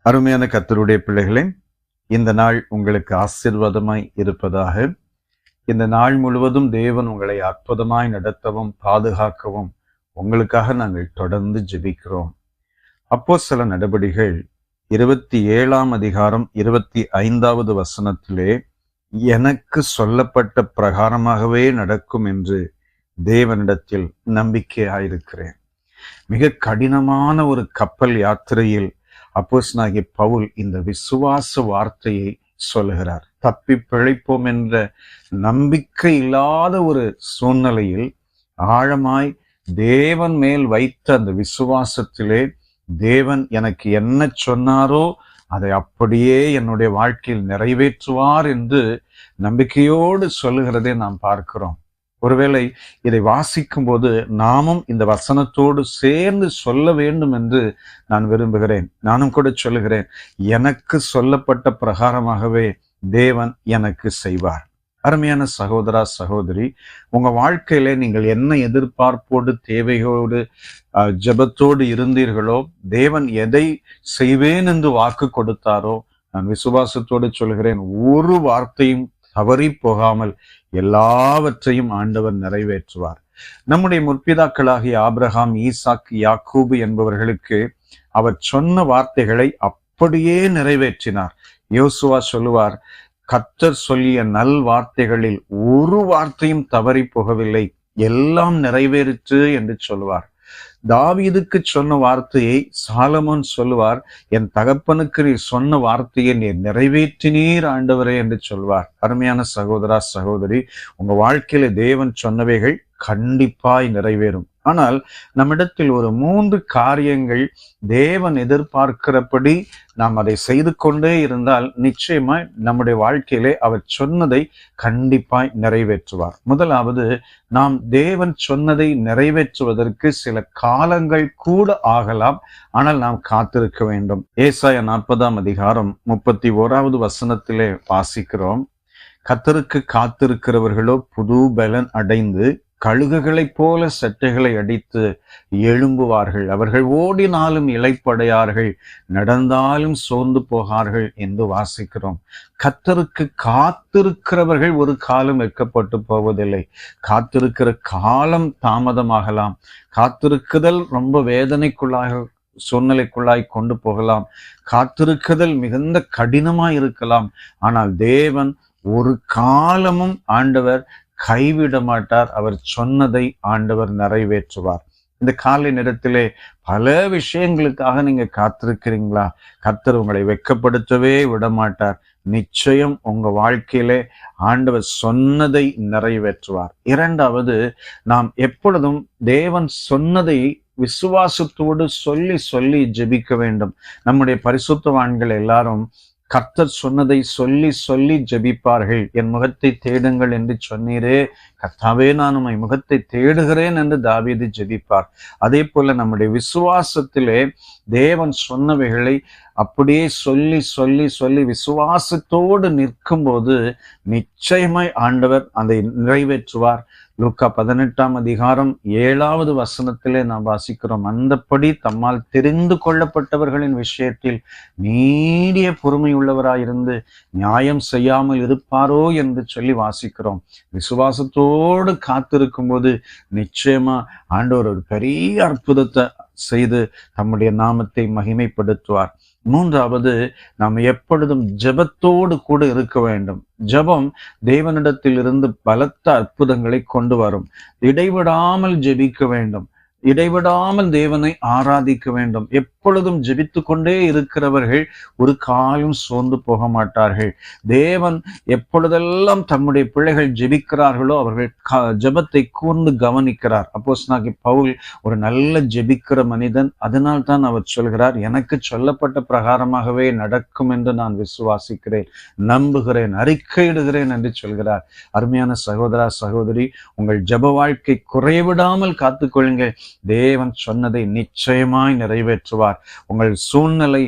அருமையான கர்த்தருடைய பிள்ளைகளே, இந்த நாள் உங்களுக்கு ஆசீர்வாதமாய் இருப்பதாக. இந்த நாள் முழுவதும் தேவன் உங்களை அற்புதமாய் நடத்தவும் பாதுகாக்கவும் உங்களுக்காக நாங்கள் தொடர்ந்து ஜெபிக்கிறோம். அப்போஸ்தல நடபடிகள் 27ஆம் அதிகாரம் 25வது வசனத்திலே, எனக்கு சொல்லப்பட்ட பிரகாரமாகவே நடக்கும் என்று தேவனிடத்தில் நம்பிக்கையாயிருக்கிறேன். மிக கடினமான ஒரு கப்பல் யாத்திரையில் அப்போஸ்தலனாகிய பவுல் இந்த விசுவாச வார்த்தையை சொல்லுகிறார். தப்பி பிழைப்போம் என்ற நம்பிக்கை இல்லாத ஒரு சூழ்நிலையில் ஆழமாய் தேவன் மேல் வைத்த அந்த விசுவாசத்திலே தேவன் எனக்கு என்ன சொன்னாரோ அதை அப்படியே என்னுடைய வாழ்க்கையில் நிறைவேற்றுவார் என்று நம்பிக்கையோடு சொல்லுகிறதை நாம் பார்க்கிறோம். ஒருவேளை இதை வாசிக்கும் போது நாமும் இந்த வசனத்தோடு சேர்ந்து சொல்ல வேண்டும் என்று நான் விரும்புகிறேன். நானும் கூட சொல்லுகிறேன், எனக்கு சொல்லப்பட்ட பிரகாரமாகவே தேவன் எனக்கு செய்வார். அருமையான சகோதரா சகோதரி, உங்க வாழ்க்கையில நீங்கள் என்ன எதிர்பார்ப்போடு தேவையோடு ஜெபத்தோடு இருந்தீர்களோ, தேவன் எதை செய்வேன் என்று வாக்கு கொடுத்தாரோ, நான் விசுவாசத்தோடு சொல்கிறேன், ஒரு வார்த்தையும் தவறி போகாமல் எல்லாவற்றையும் ஆண்டவர் நிறைவேற்றுவார். நம்முடைய முற்பிதாக்களாகிய ஆபிரகாம், ஈசாக்கு, யாக்கூபு என்பவர்களுக்கு அவர் சொன்ன வார்த்தைகளை அப்படியே நிறைவேற்றினார். யோசுவா சொல்லுவார், கர்த்தர் சொல்லிய நல் வார்த்தைகளில் ஒரு வார்த்தையும் தவறி போகவில்லை, எல்லாம் நிறைவேறிற்று என்று சொல்லுவார். தாவீதுக்கு சொன்ன வார்த்தையை சாலமோன் சொல்லுவார், என் தகப்பனுக்கு நீ சொன்ன வார்த்தையை நீர் நிறைவேற்றினீர் ஆண்டவரே என்று சொல்வார். அருமையான சகோதரா சகோதரி, உங்க வாழ்க்கையில தேவன் சொன்னவைகள் கண்டிப்பாய் நிறைவேறும். ஆனால் நம்மிடத்தில் ஒரு 3 காரியங்கள் தேவன் எதிர்பார்க்கிறபடி நாம் அதை செய்து கொண்டே இருந்தால் நிச்சயமாய் நம்முடைய வாழ்க்கையிலே அவர் சொன்னதை கண்டிப்பாய் நிறைவேற்றுவார். முதலாவது, நாம் தேவன் சொன்னதை நிறைவேற்றுவதற்கு சில காலங்கள் கூட ஆகலாம், ஆனால் நாம் காத்திருக்க வேண்டும். ஏசாயா 40ஆம் அதிகாரம் 31வது வசனத்திலே வாசிக்கிறோம், கர்த்தருக்கு காத்திருக்கிறவர்களோ புது பலன் அடைந்து கழுகுகளைப் போல சட்டைகளை அடித்து எழும்புவார்கள். அவர்கள் ஓடினாலும் இளைப்படையார்கள், நடந்தாலும் சோர்ந்து போகார்கள் என்று வாசிக்கிறோம். கர்த்தருக்கு காத்திருக்கிறவர்கள் ஒரு காலம் வெட்கப்பட்டு போவதில்லை. காத்திருக்கிற காலம் தாமதமாகலாம், காத்திருக்குதல் ரொம்ப வேதனைக்குள்ளாக சூழ்நிலைக்குள்ளாய் கொண்டு போகலாம், காத்திருக்குதல் மிகுந்த கடினமாய் இருக்கலாம். ஆனால் தேவன் ஒரு காலமும் ஆண்டவர் கைவிட மாட்டார். அவர் சொன்னதை ஆண்டவர் நிறைவேற்றுவார். இந்த காலை நேரத்திலே பல விஷயங்களுக்காக நீங்க காத்திருக்கிறீங்களா? கர்த்தர் உங்களை வெட்கப்படுத்தவே விட மாட்டார். நிச்சயம் உங்க வாழ்க்கையிலே ஆண்டவர் சொன்னதை நிறைவேற்றுவார். இரண்டாவது, நாம் எப்பொழுதும் தேவன் சொன்னதை விசுவாசத்தோடு சொல்லி சொல்லி ஜெபிக்க வேண்டும். நம்முடைய பரிசுத்தவான்கள் எல்லாரும் கர்த்தர் சொன்னதை சொல்லி சொல்லி ஜெபிப்பார்கள். என் முகத்தை தேடுங்கள் என்று சொன்னீரே, கர்த்தாவே நான் உம்மை முகத்தை தேடுகிறேன் என்று தாவீது ஜெபிப்பார். அதே போல நம்முடைய விசுவாசத்திலே தேவன் சொன்னவைகளை அப்படியே சொல்லி சொல்லி சொல்லி விசுவாசத்தோடு நிற்கும் போது நிச்சயமாய் ஆண்டவர் அதை நிறைவேற்றுவார். லூக்கா 18ஆம் அதிகாரம் 7வது வசனத்திலே நாம் வாசிக்கிறோம், அந்தப்படி தம்மால் தெரிந்து கொள்ளப்பட்டவர்களின் விஷயத்தில் நீடிய பொறுமை உள்ளவராயிருந்து நியாயம் செய்யாமல் இருப்பாரோ என்று சொல்லி வாசிக்கிறோம். விசுவாசத்தோடு காத்திருக்கும் போது நிச்சயமா ஆண்டவர் ஒரு பெரிய அற்புதத்தை செய்து தம்முடைய நாமத்தை மகிமைப்படுத்துவார். மூன்றாவது, நாம் எப்பொழுதும் ஜெபத்தோடு கூட இருக்க வேண்டும். ஜெபம் தேவனிடத்தில் இருந்து பலத்த அற்புதங்களை கொண்டு வரும். இடைவிடாமல் ஜெபிக்க வேண்டும், இடைவிடாமல் தேவனை ஆராதிக்க வேண்டும். எப்பொழுதும் ஜெபித்து கொண்டே இருக்கிறவர்கள் ஒரு காலம் சோர்ந்து போக மாட்டார்கள். தேவன் எப்பொழுதெல்லாம் தம்முடைய பிள்ளைகள் ஜெபிக்கிறார்களோ அவர்கள் ஜெபத்தை கூர்ந்து கவனிக்கிறார். அப்போஸ்தலனாகிய பவுல் ஒரு நல்ல ஜெபிக்கிற மனிதன். அதனால் தான் அவர் சொல்கிறார், எனக்கு சொல்லப்பட்ட பிரகாரமாகவே நடக்கும் என்று நான் விசுவாசிக்கிறேன், நம்புகிறேன், அறிக்கையிடுகிறேன் என்று சொல்கிறார். அருமையான சகோதரா சகோதரி, உங்கள் ஜெப வாழ்க்கை குறைவிடாமல் காத்துக்கொள்ளுங்கள். தேவன் சொன்னதை நிச்சயமாய் நிறைவேற்றுவார். உங்கள் சூழ்நிலை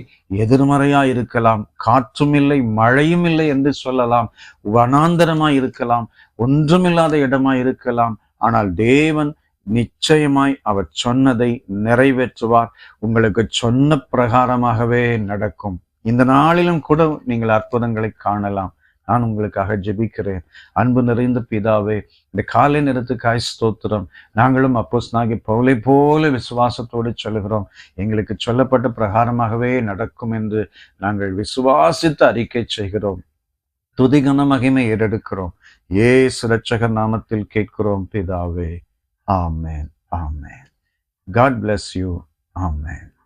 எதிர்மறையாய் இருக்கலாம், காற்றும் இல்லை மழையும் இல்லை என்று சொல்லலாம், வனாந்தரமாய் இருக்கலாம், ஒன்றுமில்லாத இடமாய் இருக்கலாம். ஆனால் தேவன் நிச்சயமாய் அவர் சொன்னதை நிறைவேற்றுவார். உங்களுக்கு சொன்ன பிரகாரமாகவே நடக்கும். இந்த நாளிலும் கூட நீங்கள் அற்புதங்களை காணலாம். நான் உங்களுக்காக ஜெபிக்கிறேன். அன்பு நிறைந்த பிதாவே, இந்த காலை நேரத்துக்காய் ஸ்தோத்திரம். நாங்களும் அப்போஸ்தலனாகிய பவுலை போல விசுவாசத்தோடு சொல்லுகிறோம். எங்களுக்கு சொல்லப்பட்ட பிரகாரமாகவே நடக்கும் என்று நாங்கள் விசுவாசித்து அறிக்கை செய்கிறோம். துதிகன மகிமை ஏறெடுக்கிறோம். இயேசு இரட்சகர் நாமத்தில் கேட்கிறோம் பிதாவே. ஆமென். ஆமென். God bless you. Amen.